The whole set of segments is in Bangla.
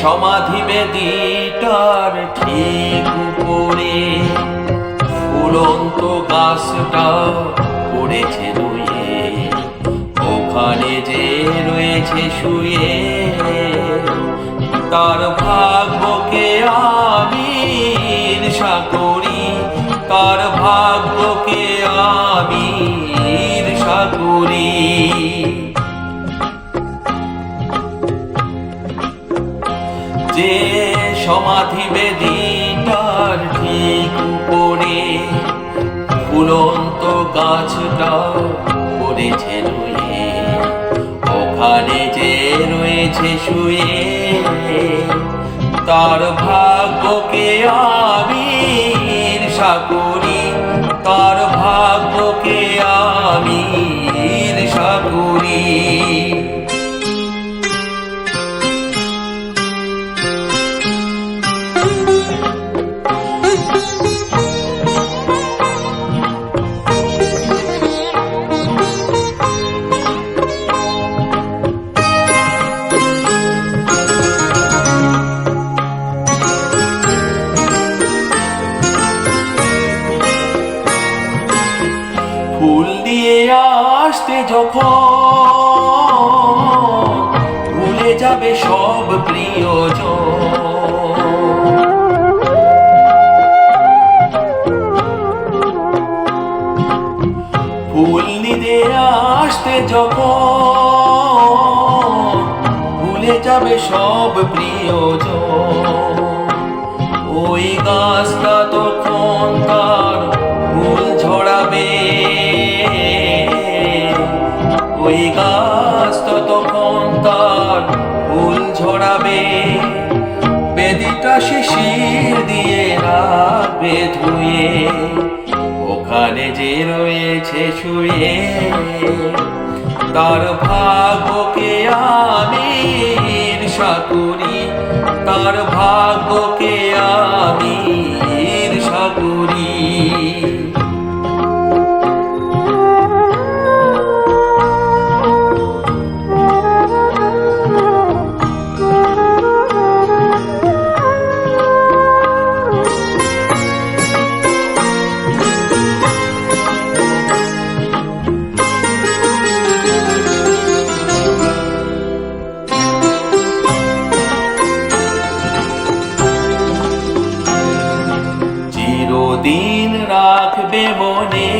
সমাধি বেদিটার ঠিক উপরে ফুলন্ত গাছটা পড়েছে রুয়ে, ওখানে যে রয়েছে শুয়ে, তার ভাগ্যকে আমি ঈর্ষা করি, তার ভাগ্যকে আমি ঈর্ষা করি। যে সমাধি বেদিটার ঠিক উপরে ফুলন্ত গাছটা পড়েছে রুয়ে, ওখানে যে রয়েছে শুয়ে, তার ভাগ্যকে আমি ঈর্ষা করি, তার ভাগ্যকে আমি ঈর্ষা করি। ফুল দিয়ে আসতে যখন ভুলে যাবে সব প্রিয়জন, ফুল দিয়ে আসতে যখন ভুলে যাবে সব প্রিয়জন, ওই গাছটা তখন তার ফুল ঝরাবে, ওই গাছটা তখন তার ফুল ঝরাবে, বেদিটা শিশির দিয়ে রাখবে ধুয়ে, ওখানে যে রয়েছে শুয়ে, তার ভাগ্যকে আমি ঈর্ষা করি, তার ভাগ্যকে আমি ঈর্ষা করি। চিরদিন রাখবে মনে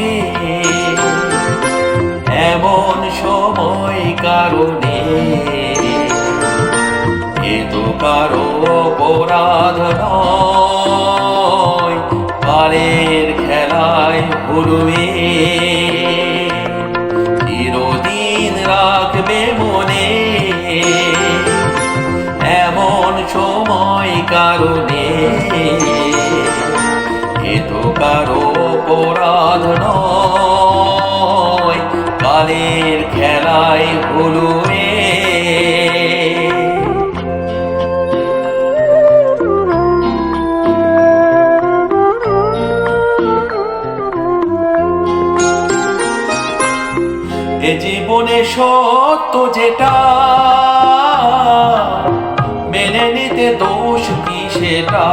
এমন সময় কারণে, এ তো কারো অপরাধ নয়, কালের খেলায় ভুলবে। চিরদিন রাখবে মনে এমন সময় কারণে, এ তো কারো অপরাধ নয়, কালের খেলায় ভুলবে। এ জীবনে সত্য যেটা মেনে নিতে দোষ কি সেটা,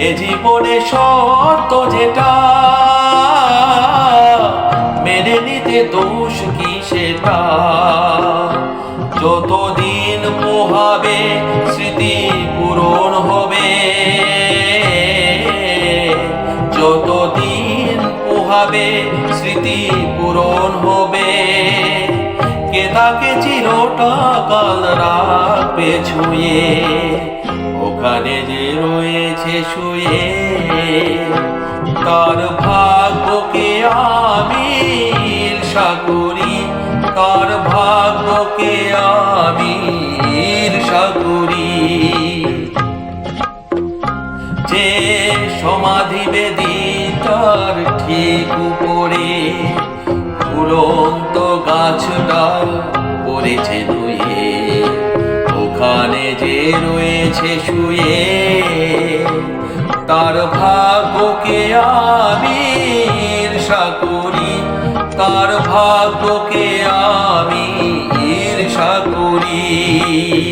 এ জীবনে সত্য যেটা মেনে নিতে দোষ কি সেটা, যতদিন পোহাবে স্মৃতি পূরণ হবে, যতদিন পোহাবে স্মৃতি পূরণ হবে, কে তাকে চিরটা কাল রাখবে ছুঁয়ে, ওখানে যে রয়েছে শুয়ে, তার ভাগ্যকে আমি ঈর্ষা করি, তার ভাগ্যকে আমি ঈর্ষা করি। যে সমাধি বেদিটার ঠিক উপরে ফুলন্ত গাছটা পড়েছে ধুয়ে, ওখানে যে রয়েছে শুয়ে, তার ভাগ্যকে আমি ঈর্ষা করি, কার ভাগ্যকে আমি ঈর্ষা করি।